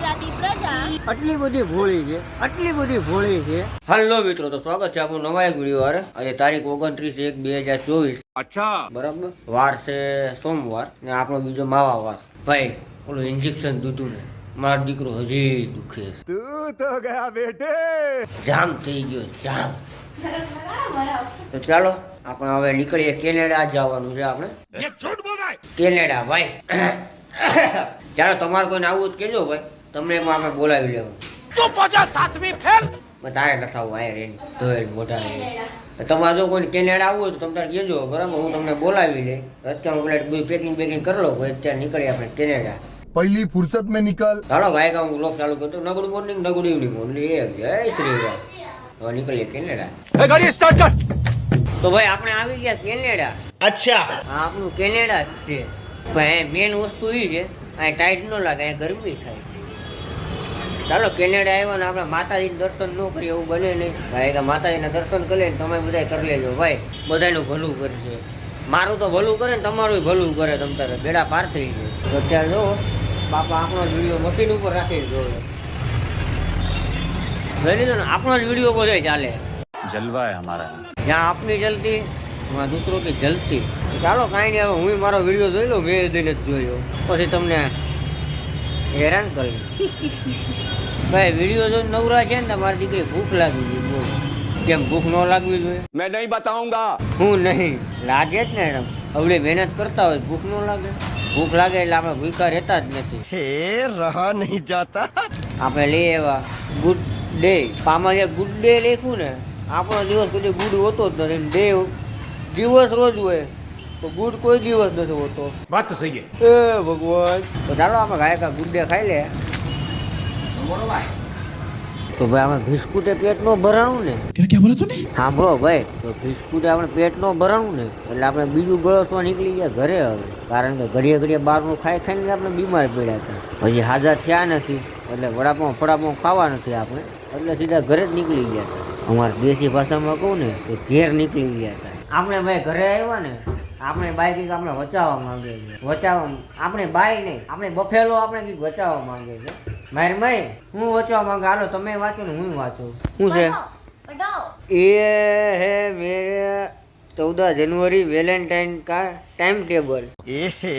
ગુજરાતી પ્રજા આટલી બધી ભોળી છે હાલો મિત્રો, તો સ્વાગત છે આપણું નવા એક વિડીયો હારે. આજે તારીખ 29/1/2024. અચ્છા, બરાબર. વાર છે સોમવાર ને આપણો બીજો માવા વાર. ભાઈ ઓલું ઇન્જેક્શન દીધું ને, મારો દીકરો હજી દુખે છે. તું તો ગયા બેટે, જામ થઈ ગયો જામ. તો ચાલો આપણે હવે નીકળીએ. કેનેડા જવાનું છે આપણે. કેનેડા ભાઈ. ચાલો તમારે કોઈને આવું જ કેજો ભાઈ, તમને એમાં અમે બોલાવી લેવું. તારે નથી આવું આયર એની ધોઈ મોટા. તમારે જો કોઈ કેનેડા આવવું હોય તો તમે તારે કહેજો, બરાબર. હું તમને બોલાવી લઈ. અત્યારે હું બધું પેકિંગ કરી લો ભાઈ. અત્યારે નીકળીએ આપણે કેનેડા. पहली फुर्सत में निकल. ચાલો ભાઈ કા હું વ્લોગ ચાલુ કરતો. નગુડ મોર્નિંગ નગુડ ઇવનિંગ ઓનલી એક. જય શ્રી રામ. હવે નીકળીએ કેનેડા. गाड़ी स्टार्ट कर. તો ભાઈ આપણે આવી ગયા કેનેડા. अच्छा. આ આપણું કેનેડા જ છે ભાઈ. મેન વસ્તુ એ છે આ ટાઈટ ન લાગે, આ ગરમી થાય. ચાલો કેનેડા આવ્યા ને આપણે માતાજીનું દર્શન ન કરીએ એવું બને નહીં ભાઈ. માતાજીના દર્શન કરી લે તમે બધા કરી લેજો ભાઈ. બધાનું ભલું કરશે. મારું તો ભલું કરે ને તમારું ભલું કરે. તમ તારે બેડા પાર થઈ ગયો. તો ત્યાં જો બાપા આપણો જ વિડીયો મશીન ઉપર રાખીને જોયો. જોઈ લીધો ને, આપણો જ વિડીયો બધો ચાલે. जलवा है हमारा. જ્યાં આપની જલતી વहाँ दूसरों की જલતી. ચાલો કાંઈ નહીં, હવે હું મારો વિડીયો જોઈ લો. મેં દિન જ જોયો, પછી તમને હેરાન કરી. ભાઈ વિડીયો જોઈને નવરા છે ને તમારી દીકરી ભૂખ લાગી ગઈ. બોલ કેમ ભૂખ ન લાગવી જોઈએ? मैं नहीं बताऊंगा. હું નહીં લાગે જ ને. હવે મહેનત કરતા હોય ભૂખ ન લાગે? ભૂખ લાગે એટલે આપણે ભૂખા રહેતા જ નથી. हे रहा नहीं जाता. આપણે લઈ આવ્યા ગુડ ડે. આમાં જે ગુડ ડે લખ્યું ને, આપણો દિવસ કદી ગુડ હોતો જ નથી. ડે દિવસ રોજ હોય તો ગુડ કોઈ દિવસ નથી હોતો. बात तो सही है. એ ભગવાન. તો ચાલો આપણે ગાયકા ગુડ ડે ખાઈ લે. તો ભાઈ આપણે બિસ્કુટે પેટ નો ભરાણું ને. क्या बोला तूने? સાંભળો ભાઈ, તો બિસ્કુટે આપણે પેટ નો ભરાણું ને એટલે આપણે બીજું ગળસમાં નીકળી ગયા ઘરે હવે. કારણ કે ઘડીએ બહારનું ખાઈને આપણે બીમાર પડ્યા હતા. હજી હાજર થયા નથી એટલે વડાપાઉં ફડાપાઉં ખાવા નથી આપણે, એટલે સીધા ઘરે જ નીકળી ગયા હતા. અમારે દેશી ભાષામાં કહું ને તો ઘેર નીકળી ગયા હતા. આપણે ભાઈ ઘરે આવ્યા ને, આપણે બાઈ કંઈક આપણે વચાવવા માંગે છે. આપણે બાઈ નહીં, આપણે બફેલો આપણે કંઈક વચાવવા માંગે છે. મારી માઈ હું વચવા માંગે. હાલો તમે વાંચો ને હું વાંચું. શું છે? એ હે મેરે 14 जनवरी वेलेंटाइन का टाइम टेबल. हे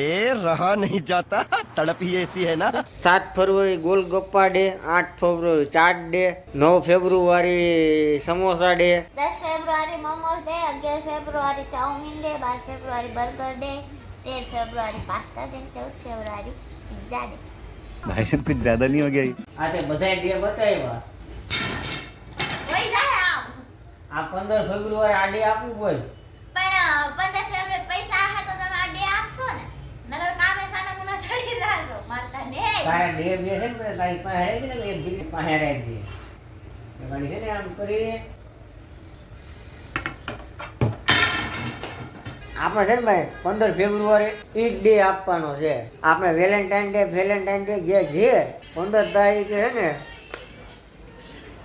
रहा नहीं जाता. तड़प ही ऐसी है ना. 7 फरवरी गोलगप्पा डे, 8 फरवरी चाट डे, 9 ફેબ્રુઆરી સમોસા ડે, 10 ફેબ્રુઆરી મોમોસ ડે, 11 ફેબ્રુઆરી ચાઉમીન ડે, 12 ફેબ્રુઆરી બર્ગર ડે, 13 ફેબ્રુઆરી પાસ્તા ડે, 14 ફેબ્રુઆરી પિઝા ડે. भाई साहब कुछ ज्यादा नहीं हो गया ये? આ તે બધા ડે બતાવ્યા. ઓય જાય આમ. આ 15 ફેબ્રુઆરી આ ડે આપવું પડે. પણ 15 ફેબ્રુઆરી પૈસા આહે તો તમે આ ડે આપશો ને, નગર કામે સાના મુના ચડી જાજો મારતા ને. તારા ડે બે છે ને તારી પાસે હે કે ને એક દીકરી પાસે રાખજે. એ ઘણી છે ને આમ કરી આપણે છે ને ભાઈ 15 ફેબ્રુઆરી ઈ ડે આપવાનો છે. આપણે વેલેન્ટાઇન ડે જે 15 તારીખે છે ને.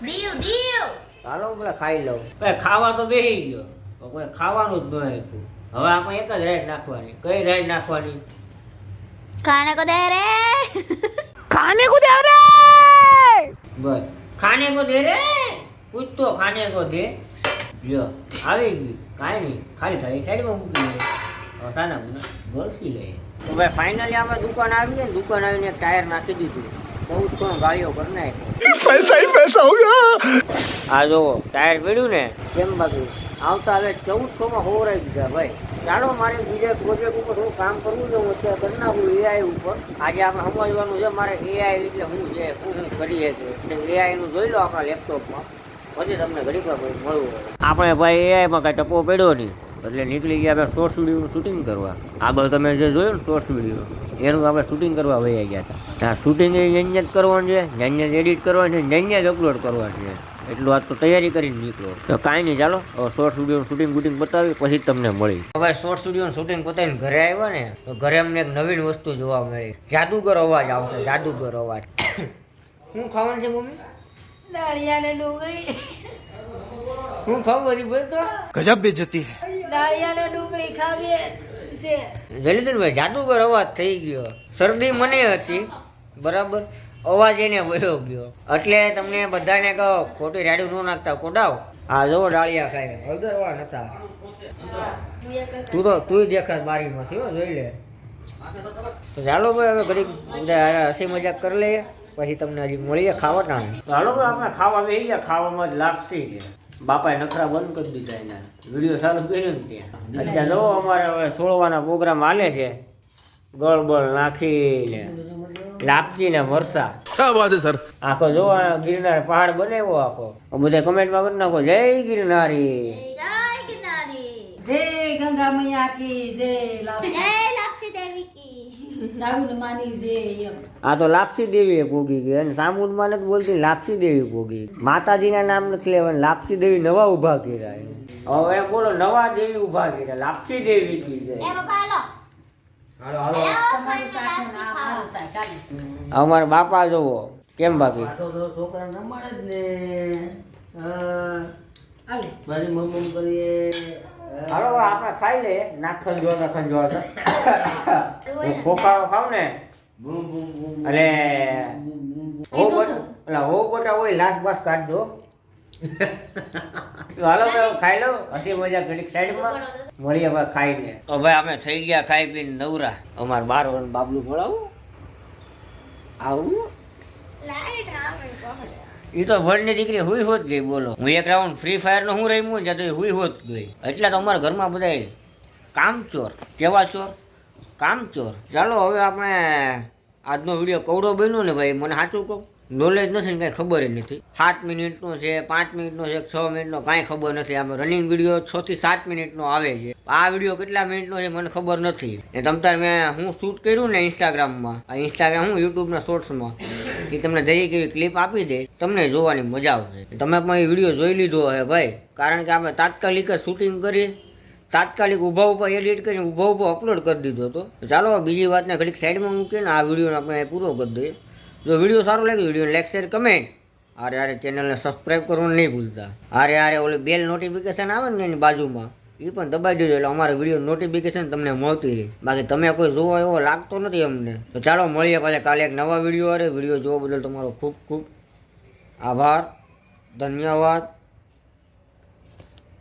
દીવ ચાલો પેલા ખાઈ લઉં. ભાઈ ખાવા તો બેસી ગયો, કોઈ ખાવાનું જ ન આપ્યું. હવે આપણે એક જ રાઈડ નાખવાની. કઈ રાઈડ નાખવાની? ખાને કો દે રે. બસ ખાને કો દે રે. પૂછતો ખાને કો દે. લ્યો આવી ગયું. કાંઈ નહીં, ખાલી થાય સાઈડમાં મૂકી દે. સાના મને ગળસી લે. તો ભાઈ ફાઇનલી આપણે દુકાન આવી ને, દુકાન આવીને એક ટાયર નાખી દીધું. બહુ જ કોણ ગાડીઓ કરી નાખ્યો. पैसा ही पैसा होगा. આ જો ટાયર પડ્યું ને કેમ બાકી આવતા હવે 1400 માં હોવરાઈ દીધા ભાઈ. ચાલો મારે બીજા પ્રોજેક્ટ ઉપર હું કામ કરવું છે. હું અત્યારે કરી નાખું એઆઈ ઉપર. આજે આપણે સમજવાનું છે મારે એઆઈ એટલે શું છે, શું કરીએ છીએ. એઆઈ નું જોઈ લો આપણા લેપટોપમાં, પછી તમને ઘડીક મળવું. આપણે ભાઈ એઆઈમાં કાંઈ ટપો પડ્યો નહીં એટલે નીકળી ગયા આપણે શોર્ટ્સ વિડીયોનું શૂટિંગ કરવા. આગળ તમે જે જોયું ને શોર્ટ્સ વિડીયો, એનું આપણે શૂટિંગ કરવા વહી ગયા હતા. આ શૂટિંગ અહીંયા જ કરવાનું છે, અહીંયા જ એડિટ કરવાનું છે, અહીંયા જ અપલોડ કરવાનું છે. એટલું આજ તો તૈયારી કરીને નીકળો. તો કાંઈ નહીં, ચાલો શોર્ટ વિડીયોનું શૂટિંગ બતાવી પછી તમને મળી. હવે શોર્ટ વિડીયોનું શૂટિંગ પતાવીને ઘરે આવ્યા ને તો ઘરે અમને એક નવીન વસ્તુ જોવા મળી. જાદુગર અવાજ આવશે, જાદુગર અવાજ. શું ખાવાનું છે મમ્મી? દાળિયા ને ડુંગળી. હું ખાવું હજી બોલતો? गजब बेइज्जती है. દાળિયા ને ડુંગળી ખાવીએ છે. જલીદનભાઈ જાદુગર અવાજ થઈ ગયો. શરદી મને હતી, બરાબર અવાજ એને વયો ગયો એટલે તમને બધાને કહો ખોટી રાડ્યું ન નાખતા કોડાવ આ જો ડાળિયા ખાય હળદરવા નતા તું દેખાત બારીમાંથી હો જોઈ લે તો ચાલો ભાઈ હવે ઘડીક બધા હસી મજાક કરી લઈએ પછી તમને હજી મળીએ ખાવા ટાણે ચાલો ભાઈ આપણે ખાવા બેસી ગયા ખાવામાં જ લાગશે છે બાપાએ નખરા બંધ કરી દીધા એના વિડીયો ચાલુ કર્યો ને ત્યાં અત્યારે જો અમારે હવે સોળવાના પ્રોગ્રામ હાલે છે ગળબળ નાખીને લાપસી ને મરસા क्या बात है सर આખો જો ગિરનાર પહાડ બનાવ્યો આખો બધા કમેન્ટમાં કરી નાખો જય ગિરનારી જય ગિરનારી जय गंगा मैया की जय જય લાપસી દેવી કી साउंड मानी जय આ તો લાપસી દેવી ભોગી ગઈ અને સામુદમાં નથી બોલતી લાપસી દેવી ભોગી માતાજીના નામ નથી લેવાનું લાપસી દેવી નવા ઉભા કર્યા એને. હવે એમ બોલો નવા દેવી ઉભા કર્યા લાપસી દેવી કી છે એ પપ્પા હાલો હાલો તમારું શાક ને આ મારું શાક હાલો. અમારા બાપા જોવો કેમ બાકી છોકરા રમાડે જ ને હાલે. મારી મમ્મી કરીએ હાલો હવે આપણે ખાઈ લે નાખંજોળ ખોખારો ખાવ ને બૂમ બૂમ બૂમ એટલે હો ગોટા હોય લાસ બાસ કાઢજો હાલો તો ખાઈ લો હસી મજા ઘડીક સાઈડમાં મળીએ હવે ખાઈને તો ભાઈ અમે થઈ ગયા ખાઈ પીને નવરા અમાર બાર બાબલું બોલાવું આવું લાઈટ આવે એ તો ભણની દીકરી હુઈ હોત ગઈ બોલો હું એક રાઉન્ડ ફ્રી ફાયર નો હું રમ્યું ને તો હુઈ હોત ગઈ એટલે તો અમારા ઘરમાં બધા કામચોર કેવા ચોર કામચોર ચાલો હવે આપણે આજનો વિડીયો કવડો બન્યો ને ભાઈ મને સાચું કહું નોલેજ નથી ને કાંઈ ખબર જ નથી 7 મિનિટનો છે 5 મિનિટનો છે 6 મિનિટનો કાંઈ ખબર નથી આમાં રનિંગ વિડીયો 6 થી 7 મિનિટનો આવે છે આ વિડીયો કેટલા મિનિટનો છે મને ખબર નથી ને તમતાર મેં હું શૂટ કર્યું ને ઇન્સ્ટાગ્રામમાં આ ઇન્સ્ટાગ્રામ હું યુટ્યુબના શોર્ટ્સમાં એ તમને દરેક એવી ક્લિપ આપી દે તમને જોવાની મજા આવશે તમે પણ એ વિડીયો જોઈ લીધો હે ભાઈ કારણ કે આપણે તાત્કાલિક જ શૂટિંગ કરી તાત્કાલિક ઊભા એડિટ કરીને ઊભા અપલોડ કરી દીધો હતો ચાલો બીજી વાતને ઘડીક સાઈડમાં મૂકીને આ વિડીયોને આપણે પૂરો કરી દઈએ જો વિડીયો સારો લાગ્યો વિડીયો લાઈક શેર કમેન્ટ આરે ચેનલને સબસ્ક્રાઈબ કરવાનું નહીં ભૂલતા આરે ઓલી બેલ નોટિફિકેશન આવે ને એની બાજુમાં એ પણ દબાઈ દેજો એટલે અમારા વિડીયો નોટિફિકેશન તમને મળતી રહે બાકી તમે કોઈ જોવો એવો લાગતો નથી અમને તો ચાલો મળીએ પાછા કાલે એક નવા વિડીયો વિડીયો જોવા બદલ તમારો ખૂબ ખૂબ આભાર ધન્યવાદ